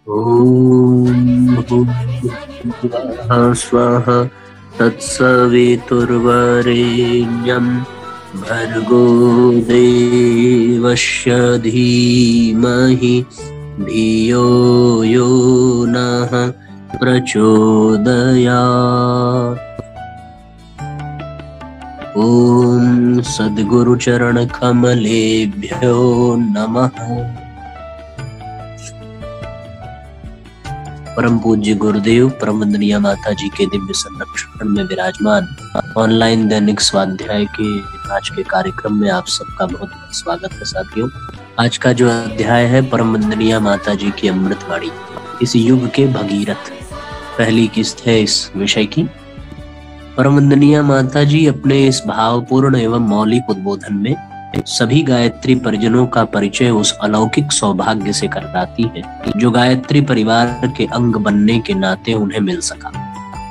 ॐ भूर्भुवः स्वः तत्सवितुर्वरेण्यं भर्गो देवस्य धीमहि धियो यो नः प्रचोदयात्। ॐ सद्गुरुचरणकमलेभ्यो नमः। परम पूज्य गुरुदेव परम वंदनीय माता जी के दिव्य संरक्षण में विराजमान ऑनलाइन दैनिक स्वाध्याय के आज के कार्यक्रम में आप सबका बहुत बहुत स्वागत है साथियों। आज का जो अध्याय है परम वंदनीय माता जी की अमृतवाणी, इस युग के भगीरथ, पहली किस्त है इस विषय की। परम वंदनीय माता जी अपने इस भावपूर्ण एवं मौलिक उद्बोधन में सभी गायत्री परिजनों का परिचय उस अलौकिक सौभाग्य से कराती है जो गायत्री परिवार के अंग बनने के नाते उन्हें मिल सका।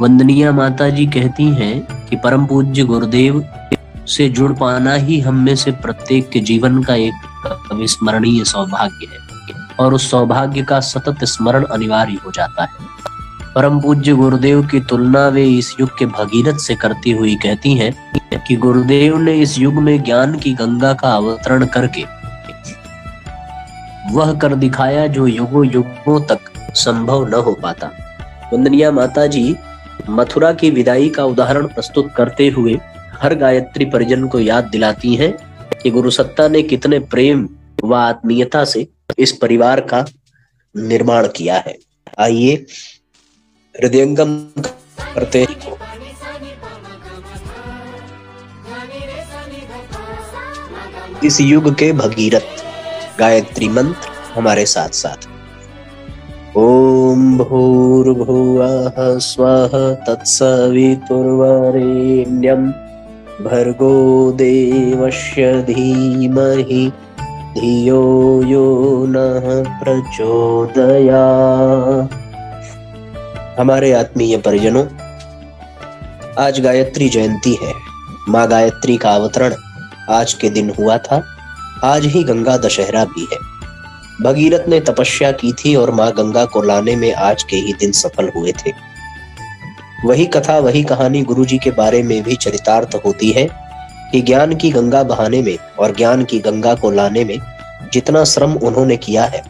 वंदनीय माता जी कहती हैं कि परम पूज्य गुरुदेव से जुड़ पाना ही हम में से प्रत्येक के जीवन का एक अविस्मरणीय सौभाग्य है और उस सौभाग्य का सतत स्मरण अनिवार्य हो जाता है। परम पूज्य गुरुदेव की तुलना वे इस युग के भगीरथ से करती हुई कहती हैं कि गुरुदेव ने इस युग में ज्ञान की गंगा का अवतरण करके वह कर दिखाया जो युगों युगों तक संभव न हो पाता। वंदनीय माता जी मथुरा की विदाई का उदाहरण प्रस्तुत करते हुए हर गायत्री परिजन को याद दिलाती हैं कि गुरु सत्ता ने कितने प्रेम व आत्मीयता से इस परिवार का निर्माण किया है। आइए हृदयंगम करते हैं। इस युग के भगीरथ गायत्री मंत्र हमारे साथ साथ। ओम भूर्भुवः स्वः तत्सवितुर्वरेण्यं भर्गो देवस्य धीमहि धियो यो नः प्रचोदयात्। हमारे आत्मीय परिजनों, आज गायत्री जयंती है। माँ गायत्री का अवतरण आज के दिन हुआ था। आज ही गंगा दशहरा भी है। भगीरथ ने तपस्या की थी और माँ गंगा को लाने में आज के ही दिन सफल हुए थे। वही कथा, वही कहानी गुरुजी के बारे में भी चरितार्थ होती है कि ज्ञान की गंगा बहाने में और ज्ञान की गंगा को लाने में जितना श्रम उन्होंने किया है,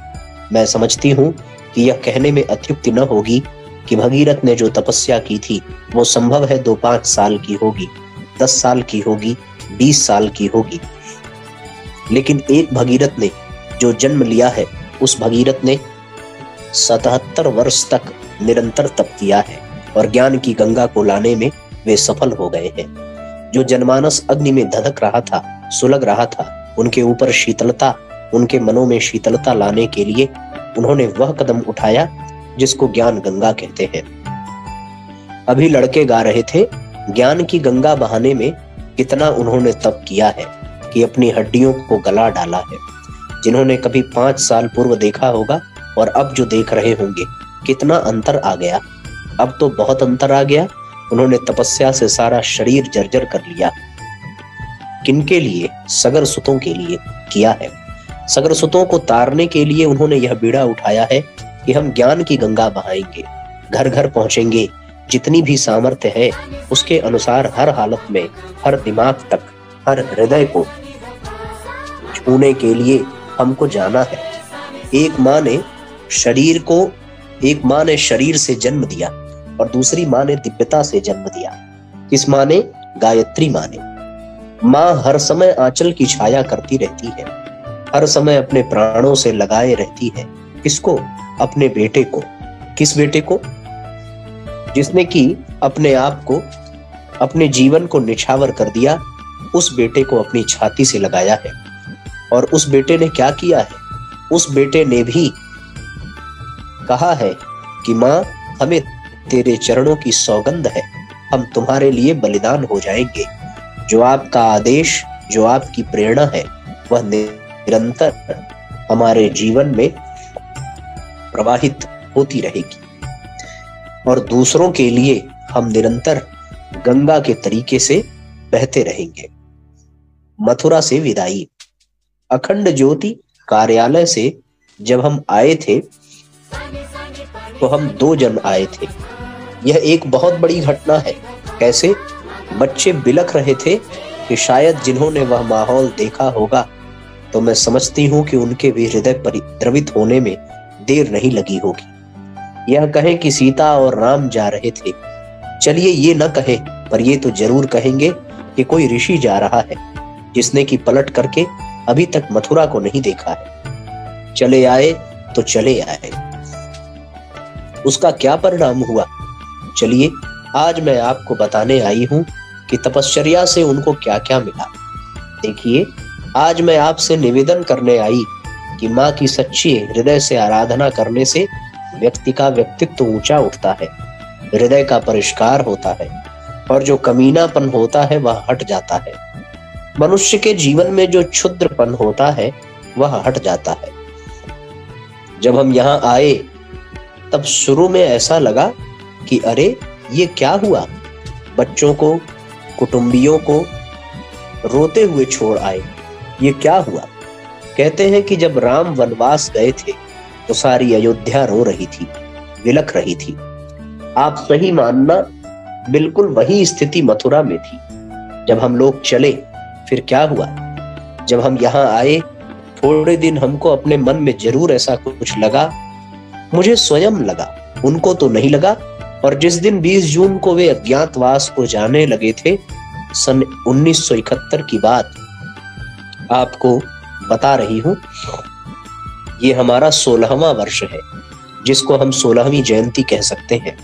मैं समझती हूँ कि यह कहने में अत्युक्ति न होगी कि भगीरथ ने जो तपस्या की थी वो संभव है 2-5 साल की होगी, 10 साल की होगी, 20 साल की होगी, लेकिन एक भगीरथ ने जो जन्म लिया है उस भगीरथ ने 77 वर्ष तक निरंतर तप किया है और ज्ञान की गंगा को लाने में वे सफल हो गए हैं। जो जनमानस अग्नि में धधक रहा था, सुलग रहा था, उनके ऊपर शीतलता, उनके मनों में शीतलता लाने के लिए उन्होंने वह कदम उठाया जिसको ज्ञान गंगा कहते हैं। अभी लड़के गा रहे थे, ज्ञान की गंगा बहाने में कितना उन्होंने तप किया है कि अपनी हड्डियों को गला डाला है। जिन्होंने कभी 5 साल पूर्व देखा होगा और अब जो देख रहे होंगे, कितना अंतर आ गया। अब तो बहुत अंतर आ गया। उन्होंने तपस्या से सारा शरीर जर्जर कर लिया। किनके लिए? सगर सुतों के लिए किया है। सगर सुतों को तारने के लिए उन्होंने यह बीड़ा उठाया है कि हम ज्ञान की गंगा बहाएंगे, घर घर पहुंचेंगे, जितनी भी सामर्थ्य है उसके अनुसार हर हालत में, हर दिमाग तक, हर हृदय को छूने के लिए हमको जाना है। एक माँ ने शरीर से जन्म दिया और दूसरी माँ ने दिव्यता से जन्म दिया। किस माँ ने? गायत्री माँ ने। माँ हर समय आंचल की छाया करती रहती है, हर समय अपने प्राणों से लगाए रहती है। किसको? अपने बेटे को। किस बेटे को? जिसने कि अपने आप को, अपने जीवन को निछावर कर दिया, उस बेटे को अपनी छाती से लगाया है। और उस बेटे ने क्या किया है? उस बेटे ने भी कहा है कि माँ, हमें तेरे चरणों की सौगंध है, हम तुम्हारे लिए बलिदान हो जाएंगे। जो आपका आदेश, जो आपकी प्रेरणा है, वह निरंतर हमारे जीवन में प्रवाहित होती रहेगी और दूसरों के लिए हम निरंतर गंगा के तरीके से बहते रहेंगे। मथुरा से विदाई। अखंड ज्योति कार्यालय से जब हम आए थे तो हम 2 जन आए थे। यह एक बहुत बड़ी घटना है। कैसे? बच्चे बिलख रहे थे कि शायद जिन्होंने वह माहौल देखा होगा, तो मैं समझती हूँ कि उनके भी हृदय परिद्रवित होने में देर नहीं लगी होगी। यह कहें कि सीता और राम जा रहे थे, चलिए ये न कहें, पर ये तो जरूर कहेंगे कि कोई ऋषि जा रहा है जिसने कि पलट करके अभी तक मथुरा को नहीं देखा है। चले आए तो चले आए, उसका क्या परिणाम हुआ, चलिए आज मैं आपको बताने आई हूं कि तपश्चर्या से उनको क्या क्या मिला। देखिए, आज मैं आपसे निवेदन करने आई कि माँ की सच्ची हृदय से आराधना करने से व्यक्ति का व्यक्तित्व ऊंचा उठता है, हृदय का परिष्कार होता है और जो कमीनापन होता है वह हट जाता है। मनुष्य के जीवन में जो क्षुद्रपन होता है वह हट जाता है। जब हम यहाँ आए तब शुरू में ऐसा लगा कि अरे ये क्या हुआ, बच्चों को, कुटुंबियों को रोते हुए छोड़ आए, ये क्या हुआ। कहते हैं कि जब राम वनवास गए थे तो सारी अयोध्या रो रही थी, विलख रही थी। आप सही मानना, बिल्कुल वही स्थिति मथुरा में थी। जब हम लोग चले फिर क्या हुआ, जब हम यहाँ आए थोड़े दिन हमको अपने मन में जरूर ऐसा कुछ लगा, मुझे स्वयं लगा, उनको तो नहीं लगा। और जिस दिन 20 जून को वे अज्ञातवास को जाने लगे थे, सन 1971 की बात आपको बता रही हूं। ये हमारा 16वां वर्ष है, जिसको हम 16वीं जयंती कह सकते हैं।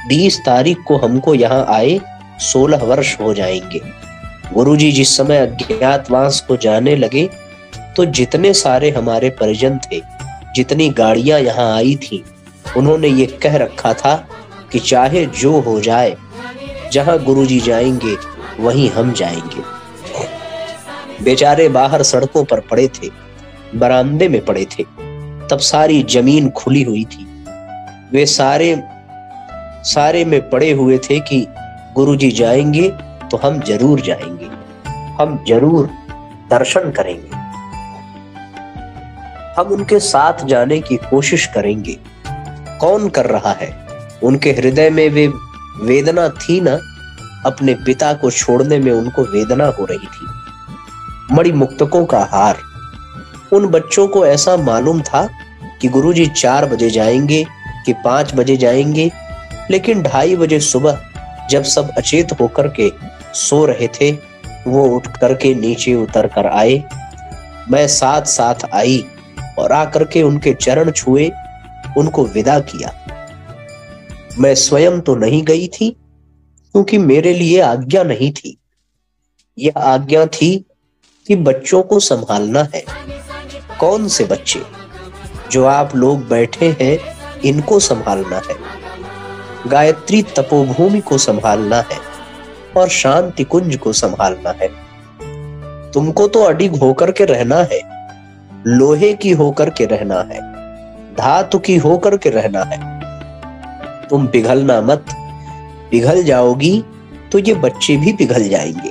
20 तारीख को हमको यहाँ आए 16 वर्ष हो जाएंगे। गुरुजी जिस समय अज्ञातवास को जाने लगे तो जितने सारे हमारे परिजन थे, जितनी गाड़ियां यहाँ आई थी, उन्होंने ये कह रखा था कि चाहे जो हो जाए, जहां गुरुजी जाएंगे वहीं हम जाएंगे। बेचारे बाहर सड़कों पर पड़े थे, बरामदे में पड़े थे, तब सारी जमीन खुली हुई थी। वे सारे में पड़े हुए थे कि गुरुजी जाएंगे तो हम जरूर जाएंगे, हम जरूर दर्शन करेंगे, हम उनके साथ जाने की कोशिश करेंगे। कौन कर रहा है? उनके हृदय में वे वेदना थी ना, अपने पिता को छोड़ने में उनको वेदना हो रही थी। मणिमुक्तकों का हार। उन बच्चों को ऐसा मालूम था कि गुरुजी 4 बजे जाएंगे कि 5 बजे जाएंगे, लेकिन 2:30 बजे सुबह जब सब अचेत होकर के सो रहे थे, वो उठ करके नीचे उतर कर आए। मैं साथ साथ आई और आकर के उनके चरण छुए, उनको विदा किया। मैं स्वयं तो नहीं गई थी क्योंकि मेरे लिए आज्ञा नहीं थी। यह आज्ञा थी कि बच्चों को संभालना है। कौन से बच्चे? जो आप लोग बैठे हैं, इनको संभालना है। गायत्री तपोभूमि को संभालना है और शांति कुंज को संभालना है। तुमको तो अडिग होकर के रहना है, लोहे की होकर के रहना है, धातु की होकर के रहना है। तुम पिघलना मत, पिघल जाओगी तो ये बच्चे भी पिघल जाएंगे।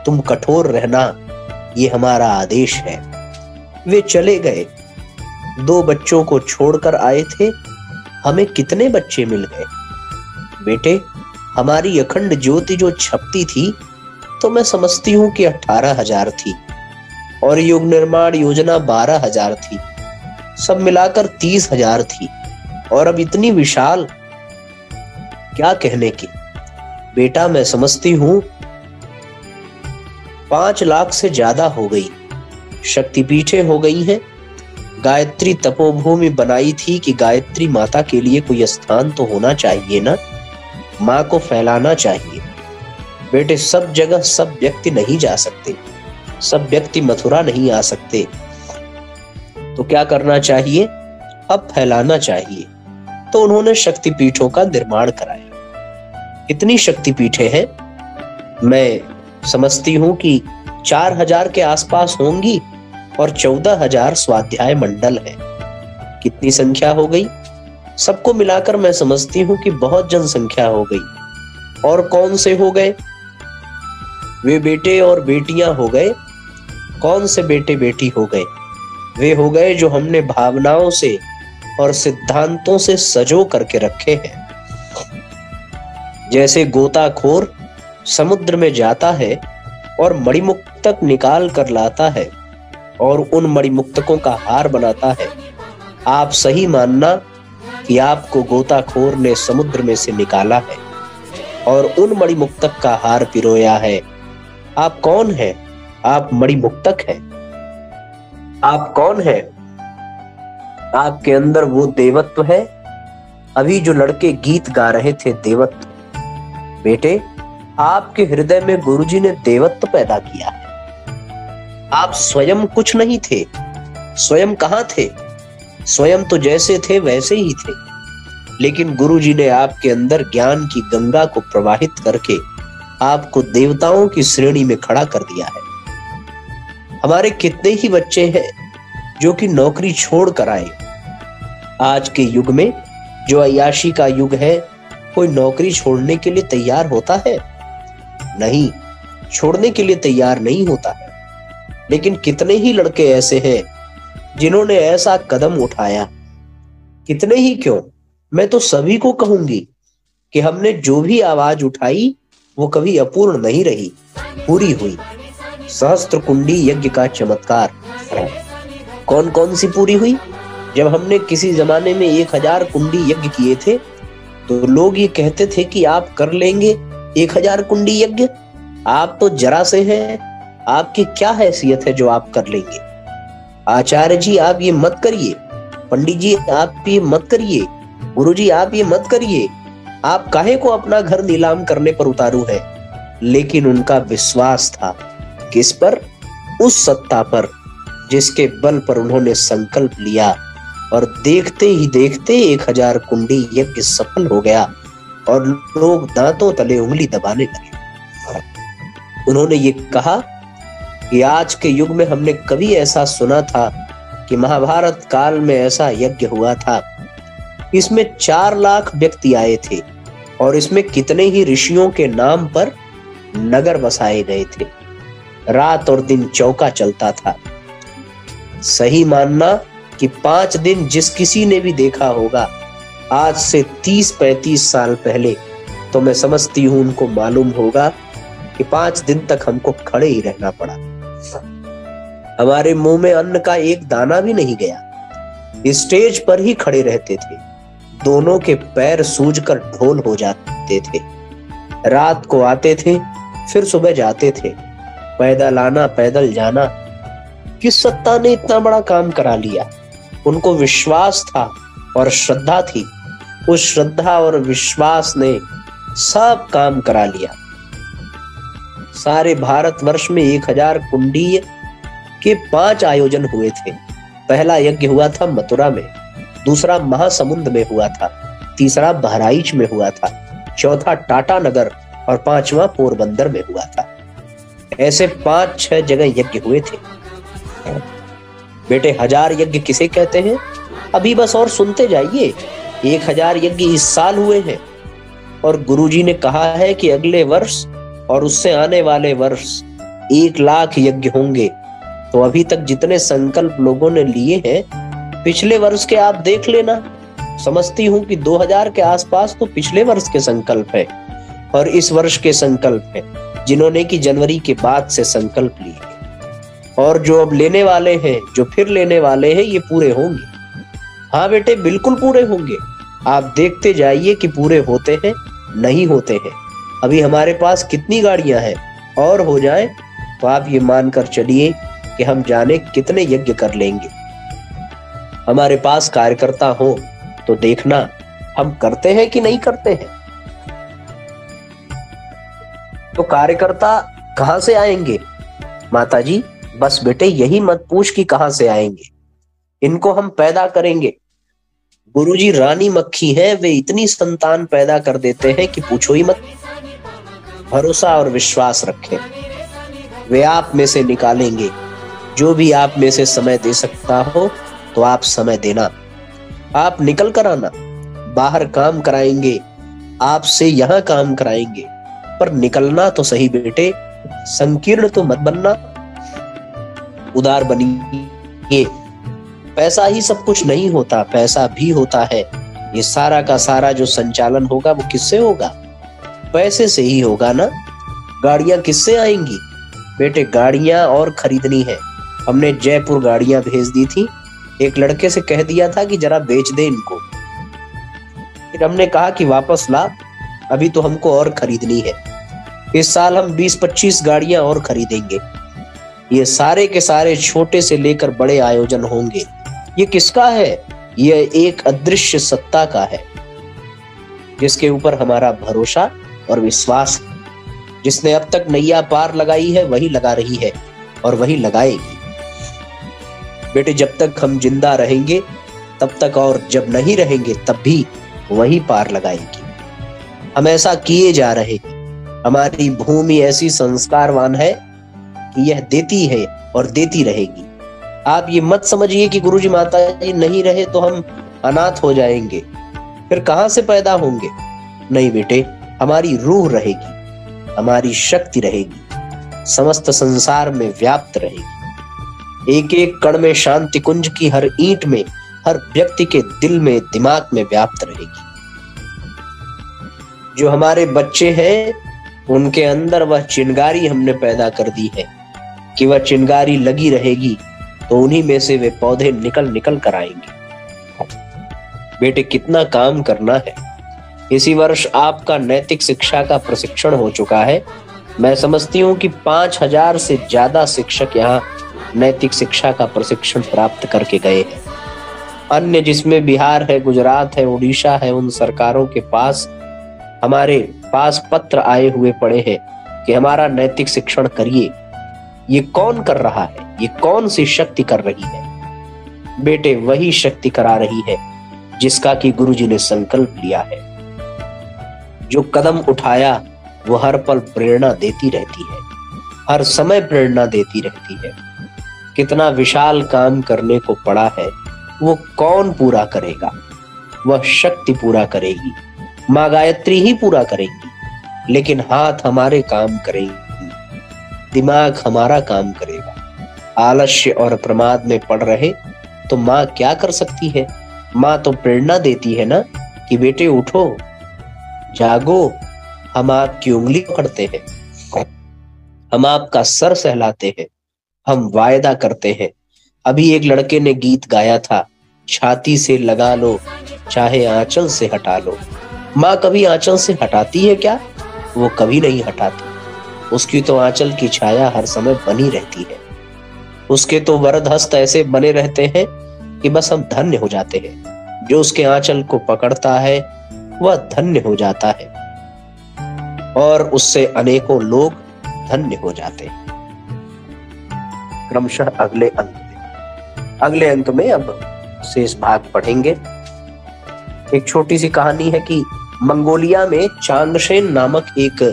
तुम कठोर रहना, ये हमारा आदेश है। वे चले गए, 2 बच्चों को छोड़कर आए थे। हमें कितने बच्चे मिल गए? बेटे, हमारी अखंड ज्योति जो छपती थी तो मैं समझती हूं कि 18,000 थी और युग निर्माण योजना 12,000 थी, सब मिलाकर 30,000 थी। और अब इतनी विशाल, क्या कहने की। बेटा, मैं समझती हूं 5 लाख से ज्यादा हो गई। शक्तिपीठें हो गई हैं। गायत्री तपोभूमि बनाई थी कि गायत्री माता के लिए कोई स्थान तो होना चाहिए ना, माँ को फैलाना चाहिए। बेटे, सब जगह सब व्यक्ति नहीं जा सकते, सब व्यक्ति मथुरा नहीं आ सकते, तो क्या करना चाहिए? अब फैलाना चाहिए। तो उन्होंने शक्तिपीठों का निर्माण कराया। कितनी शक्तिपीठें हैं? मैं समझती हूं कि 4,000 के आसपास होंगी और 14,000 स्वाध्याय मंडल है। कितनी संख्या हो गई? सबको मिलाकर मैं समझती हूं कि बहुत जनसंख्या हो गई। और कौन से हो गए? वे बेटे और बेटियां हो गए। कौन से बेटे बेटी हो गए? वे हो गए जो हमने भावनाओं से और सिद्धांतों से सजो करके रखे हैं। जैसे गोताखोर समुद्र में जाता है और मणिमुक्तक निकाल कर लाता है और उन मणिमुक्तकों का हार बनाता है, आप सही मानना कि आपको गोताखोर ने समुद्र में से निकाला है और उन मणिमुक्तक का हार पिरोया है। आप कौन हैं? आप मणिमुक्तक हैं। आप कौन हैं? आपके अंदर वो देवत्व है। अभी जो लड़के गीत गा रहे थे, देवत्व। बेटे, आपके हृदय में गुरुजी ने देवत्व पैदा किया है। आप स्वयं कुछ नहीं थे। स्वयं कहां थे? स्वयं तो जैसे थे वैसे ही थे, लेकिन गुरुजी ने आपके अंदर ज्ञान की गंगा को प्रवाहित करके आपको देवताओं की श्रेणी में खड़ा कर दिया है। हमारे कितने ही बच्चे हैं जो कि नौकरी छोड़ कर आए। आज के युग में जो अय्याशी का युग है, कोई नौकरी छोड़ने के लिए तैयार होता है? नहीं, छोड़ने के लिए तैयार नहीं होता है। लेकिन कितने ही लड़के ऐसे हैं जिन्होंने ऐसा कदम उठाया। कितने ही क्यों, मैं तो सभी को कहूंगी कि हमने जो भी आवाज उठाई वो कभी अपूर्ण नहीं रही, पूरी हुई। सहस्त्र कुंडी यज्ञ का चमत्कार कौन कौन सी पूरी हुई? जब हमने किसी जमाने में 1000 कुंडी यज्ञ किए थे तो लोग ये कहते थे कि आप कर लेंगे 1000 कुंडी यज्ञ? आप तो जरा से हैं, आपकी क्या हैसियत है जो आप कर लेंगे? आचार्य जी आप ये मत करिए, पंडित जी आप ये मत करिए, गुरुजी आप ये मत करिए। आप काहे को अपना घर नीलाम करने पर उतारू है? लेकिन उनका विश्वास था किस पर? उस सत्ता पर जिसके बल पर उन्होंने संकल्प लिया और देखते ही देखते 1000 कुंडी यज्ञ सफल हो गया और लोग दांतों तले उंगली दबाने लगे। उन्होंने ये कहा कि आज के युग में हमने कभी ऐसा सुना था कि महाभारत काल में ऐसा यज्ञ हुआ था। इसमें 4 लाख व्यक्ति आए थे और इसमें कितने ही ऋषियों के नाम पर नगर बसाए गए थे। रात और दिन चौका चलता था। सही मानना कि 5 दिन जिस किसी ने भी देखा होगा आज से 30-35 साल पहले, तो मैं समझती हूं उनको मालूम होगा कि 5 दिन तक हमको खड़े ही रहना पड़ा। हमारे मुंह में अन्न का एक दाना भी नहीं गया। स्टेज पर ही खड़े रहते थे। दोनों के पैर सूजकर ढोल हो जाते थे। रात को आते थे, फिर सुबह जाते थे। पैदल आना पैदल जाना। किस सत्ता ने इतना बड़ा काम करा लिया? उनको विश्वास था और श्रद्धा थी। उस श्रद्धा और विश्वास ने सब काम करा लिया। सारे भारतवर्ष में 1000 कुंडी के 5 आयोजन हुए थे। पहला यज्ञ हुआ था मथुरा में, दूसरा महासमुंद में हुआ था, तीसरा बहराइच में हुआ था, चौथा टाटा नगर और 5वां पोरबंदर में हुआ था। ऐसे 5-6 जगह यज्ञ हुए थे। बेटे, 1000 यज्ञ किसे कहते हैं? अभी बस और सुनते जाइए। 1000 यज्ञ इस साल हुए हैं और गुरुजी ने कहा है कि अगले वर्ष और उससे आने वाले वर्ष 1 लाख यज्ञ होंगे। तो अभी तक जितने संकल्प लोगों ने लिए हैं, पिछले वर्ष के आप देख लेना। समझती हूं कि 2000 के आसपास तो पिछले वर्ष के संकल्प है और इस वर्ष के संकल्प है, जिन्होंने कि जनवरी के बाद से संकल्प लिए। और जो अब लेने वाले हैं, जो फिर लेने वाले हैं, ये पूरे होंगे। हाँ बेटे, बिल्कुल पूरे होंगे। आप देखते जाइए कि पूरे होते हैं नहीं होते हैं। अभी हमारे पास कितनी गाड़ियां हैं, और हो जाए तो आप ये मानकर चलिए कि हम जाने कितने यज्ञ कर लेंगे। हमारे पास कार्यकर्ता हो तो देखना हम करते हैं कि नहीं करते हैं। तो कार्यकर्ता कहां से आएंगे? माताजी, बस बेटे यही मत पूछ कि कहां से आएंगे। इनको हम पैदा करेंगे। गुरुजी रानी मक्खी है, वे इतनी संतान पैदा कर देते हैं कि पूछो ही मत। भरोसा और विश्वास रखें, वे आप में से निकालेंगे। जो भी आप में से समय दे सकता हो तो आप समय देना। आप निकल कर आना। बाहर काम कराएंगे, आपसे यहां काम कराएंगे, पर निकलना तो सही बेटे। संकीर्ण तो मत बनना। उदार बनिए, पैसा ही सब कुछ नहीं होता, पैसा भी होता है। ये सारा का सारा जो संचालन होगा वो किससे होगा? पैसे से ही होगा ना। गाड़ियां किससे आएंगी? बेटे गाड़ियां और खरीदनी है। हमने जयपुर गाड़ियां भेज दी थी। एक लड़के से कह दिया था कि जरा बेच दे इनको। फिर हमने कहा कि वापस ला, अभी तो हमको और खरीदनी है। इस साल हम 20-25 गाड़ियां और खरीदेंगे। ये सारे के सारे छोटे से लेकर बड़े आयोजन होंगे। ये किसका है? यह एक अदृश्य सत्ता का है, जिसके ऊपर हमारा भरोसा और विश्वास है। जिसने अब तक नैया पार लगाई है वही लगा रही है और वही लगाएगी। बेटे जब तक हम जिंदा रहेंगे तब तक, और जब नहीं रहेंगे तब भी वही पार लगाएगी। हम ऐसा किए जा रहे हैं। हमारी भूमि ऐसी संस्कारवान है कि यह देती है और देती रहेगी। आप ये मत समझिए कि गुरुजी माताजी नहीं रहे तो हम अनाथ हो जाएंगे, फिर कहां से पैदा होंगे। नहीं बेटे, हमारी रूह रहेगी, हमारी शक्ति रहेगी, समस्त संसार में व्याप्त रहेगी। एक एक कण में शांति कुंज की हर ईंट में, हर व्यक्ति के दिल में, दिमाग में व्याप्त रहेगी। जो हमारे बच्चे हैं उनके अंदर वह चिंगारी हमने पैदा कर दी है कि वह चिंगारी लगी रहेगी तो उन्हीं में से वे पौधे निकल निकल कर आएंगे। बेटे कितना काम करना है। इसी वर्ष आपका नैतिक शिक्षा का प्रशिक्षण हो चुका है। मैं समझती हूँ कि 5000 से ज्यादा शिक्षक यहाँ नैतिक शिक्षा का प्रशिक्षण प्राप्त करके गए हैं। अन्य जिसमें बिहार है, गुजरात है, उड़ीसा है, उन सरकारों के पास हमारे पास पत्र आए हुए पड़े हैं कि हमारा नैतिक शिक्षण करिए। ये कौन कर रहा है? ये कौन सी शक्ति कर रही है? बेटे वही शक्ति करा रही है जिसका कि गुरुजी ने संकल्प लिया है। जो कदम उठाया वो हर पल प्रेरणा देती रहती है, हर समय प्रेरणा देती रहती है। कितना विशाल काम करने को पड़ा है, वो कौन पूरा करेगा? वह शक्ति पूरा करेगी, माँ गायत्री ही पूरा करेंगी। लेकिन हाथ हमारे काम करेंगे, दिमाग हमारा काम करेगा। आलस्य और प्रमाद में पड़ रहे तो माँ क्या कर सकती है? माँ तो प्रेरणा देती है ना कि बेटे उठो, जागो। हम आपकी उंगली पकड़ते हैं, हम आपका सर सहलाते हैं, हम वायदा करते हैं। अभी एक लड़के ने गीत गाया था, छाती से लगा लो चाहे आंचल से हटा लो। माँ कभी आंचल से हटाती है क्या? वो कभी नहीं हटाती। उसकी तो आंचल की छाया हर समय बनी रहती है। उसके तो वरद हस्त ऐसे बने रहते हैं कि बस हम धन्य हो जाते हैं। जो उसके आंचल को पकड़ता है वह धन्य हो जाता है और उससे अनेकों लोग धन्य हो जाते हैं। क्रमशः अगले अंक में अब शेष भाग पढ़ेंगे। एक छोटी सी कहानी है कि मंगोलिया में चांगशेन नामक एक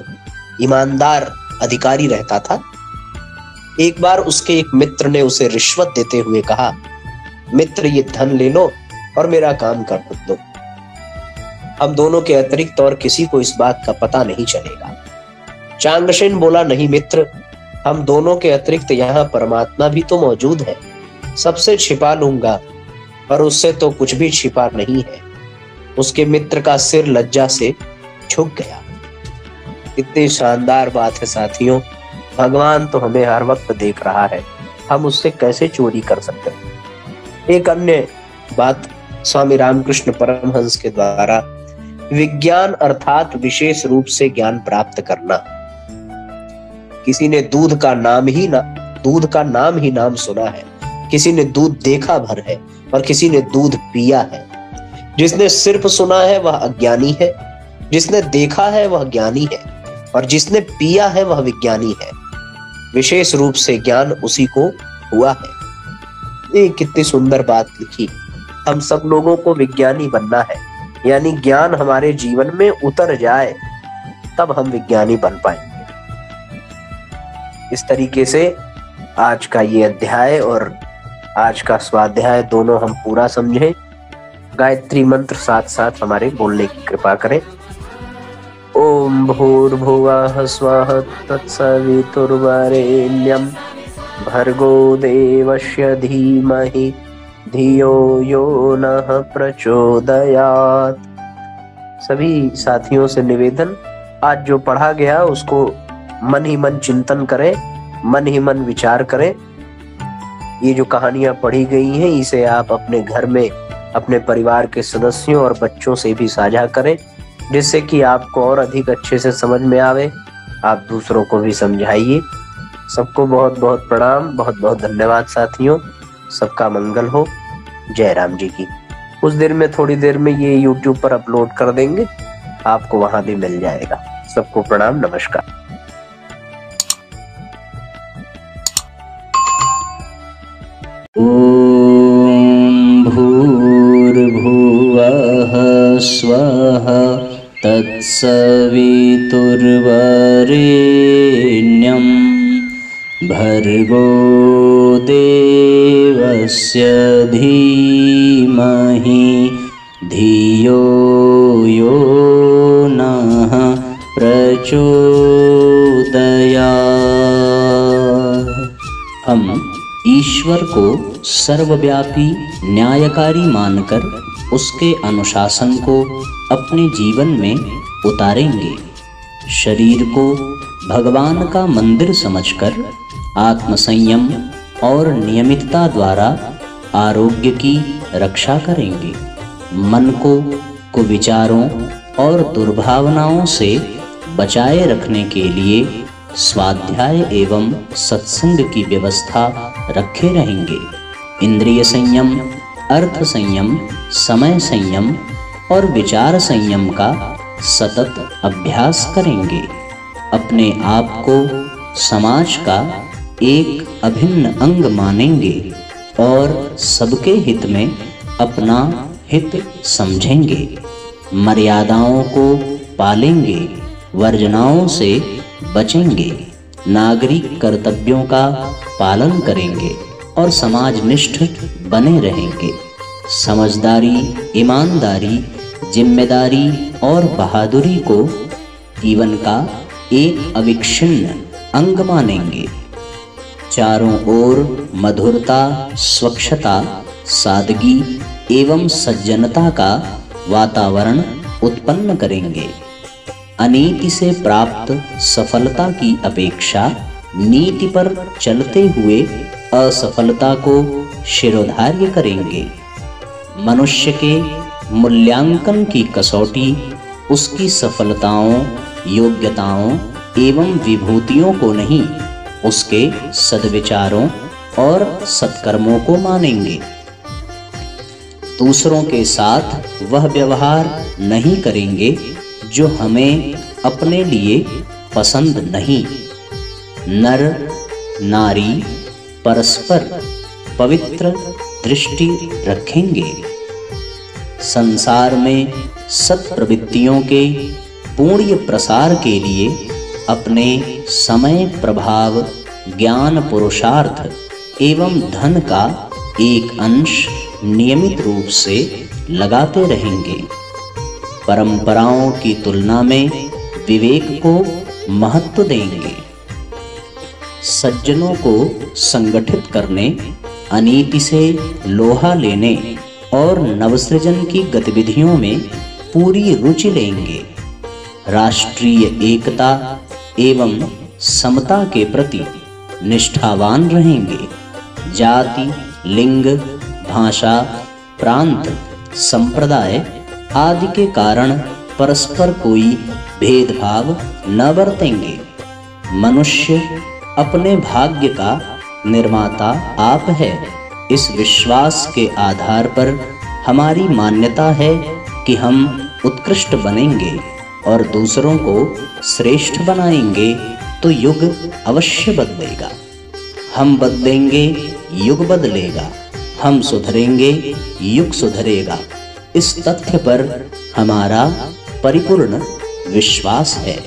ईमानदार अधिकारी रहता था। एक बार उसके एक मित्र ने उसे रिश्वत देते हुए कहा, मित्र ये धन ले लो और मेरा काम कर दो। हम दोनों के अतिरिक्त और किसी को इस बात का पता नहीं चलेगा। चांगशेन बोला, नहीं मित्र, हम दोनों के अतिरिक्त यहाँ परमात्मा भी तो मौजूद है। सबसे छिपा लूंगा, पर उससे तो कुछ भी छिपा नहीं है। उसके मित्र का सिर लज्जा से झुक गया। इतनी शानदार बात है साथियों, भगवान तो हमें हर वक्त देख रहा है, हम उससे कैसे चोरी कर सकते हैं। एक अन्य बात स्वामी रामकृष्ण परमहंस के द्वारा विज्ञान अर्थात विशेष रूप से ज्ञान प्राप्त करना। किसी ने दूध का नाम ही नाम सुना है, किसी ने दूध देखा भर है और किसी ने दूध पिया है। जिसने सिर्फ सुना है वह अज्ञानी है, जिसने देखा है वह ज्ञानी है और जिसने पिया है वह विज्ञानी है। विशेष रूप से ज्ञान उसी को हुआ है। ये कितनी सुंदर बात लिखी। हम सब लोगों को विज्ञानी बनना है, यानी ज्ञान हमारे जीवन में उतर जाए तब हम विज्ञानी बन पाएंगे। इस तरीके से आज का ये अध्याय और आज का स्वाध्याय दोनों हम पूरा समझें। गायत्री मंत्र साथ साथ हमारे बोलने की कृपा करें। ओम भूर्भुवः स्वः तत्सवितुर्वरेण्यं भर्गो देवस्य धीमहि धियो यो नः प्रचोदयात्। सभी साथियों से निवेदन, आज जो पढ़ा गया उसको मन ही मन चिंतन करें, मन ही मन विचार करें। ये जो कहानियां पढ़ी गई हैं इसे आप अपने घर में अपने परिवार के सदस्यों और बच्चों से भी साझा करें, जिससे कि आपको और अधिक अच्छे से समझ में आवे। आप दूसरों को भी समझाइए। सबको बहुत बहुत प्रणाम, बहुत बहुत धन्यवाद साथियों। सबका मंगल हो। जय राम जी की। कुछ देर में, थोड़ी देर में ये YouTube पर अपलोड कर देंगे, आपको वहां भी मिल जाएगा। सबको प्रणाम, नमस्कार। ॐ भूर्भुवः स्वः तत्सवितुर्वरेण्यं भर्गो देवस्य धीमहि धियो यो नः प्रचोदयात्। हम ईश्वर को सर्वव्यापी न्यायकारी मानकर उसके अनुशासन को अपने जीवन में उतारेंगे। शरीर को भगवान का मंदिर समझकर आत्मसंयम और नियमितता द्वारा आरोग्य की रक्षा करेंगे। मन को कुविचारों और दुर्भावनाओं से बचाए रखने के लिए स्वाध्याय एवं सत्संग की व्यवस्था रखे रहेंगे। इंद्रिय संयम, अर्थ संयम, समय संयम और विचार संयम का सतत अभ्यास करेंगे। अपने आप को समाज का एक अभिन्न अंग मानेंगे और सबके हित में अपना हित समझेंगे। मर्यादाओं को पालेंगे, वर्जनाओं से बचेंगे, नागरिक कर्तव्यों का पालन करेंगे और समाजनिष्ठ बने रहेंगे। समझदारी, ईमानदारी, जिम्मेदारी और बहादुरी को जीवन का एक अविच्छिन्न अंग मानेंगे। चारों ओर मधुरता, स्वच्छता, सादगी एवं सज्जनता का वातावरण उत्पन्न करेंगे। अनीति से प्राप्त सफलता की अपेक्षा नीति पर चलते हुए असफलता को शिरोधार्य करेंगे। मनुष्य के मूल्यांकन की कसौटी उसकी सफलताओं, योग्यताओं एवं विभूतियों को नहीं, उसके सद्विचारों और सत्कर्मों को मानेंगे। दूसरों के साथ वह व्यवहार नहीं करेंगे जो हमें अपने लिए पसंद नहीं। नर नारी परस्पर पवित्र दृष्टि रखेंगे। संसार में सत्प्रवृत्तियों के पूर्ण प्रसार के लिए अपने समय, प्रभाव, ज्ञान, पुरुषार्थ एवं धन का एक अंश नियमित रूप से लगाते रहेंगे। परंपराओं की तुलना में विवेक को महत्व देंगे। सज्जनों को संगठित करने, अनीति से लोहा लेने और नवसृजन की गतिविधियों में पूरी रुचि लेंगे। राष्ट्रीय एकता एवं समता के प्रति निष्ठावान रहेंगे। जाति, लिंग, भाषा, प्रांत, संप्रदाय आदि के कारण परस्पर कोई भेदभाव न बरतेंगे। मनुष्य अपने भाग्य का निर्माता आप है। इस विश्वास के आधार पर हमारी मान्यता है कि हम उत्कृष्ट बनेंगे और दूसरों को श्रेष्ठ बनाएंगे तो युग अवश्य बदलेगा। हम बदलेंगे, युग बदलेगा। हम सुधरेंगे, युग सुधरेगा। इस तथ्य पर हमारा परिपूर्ण विश्वास है।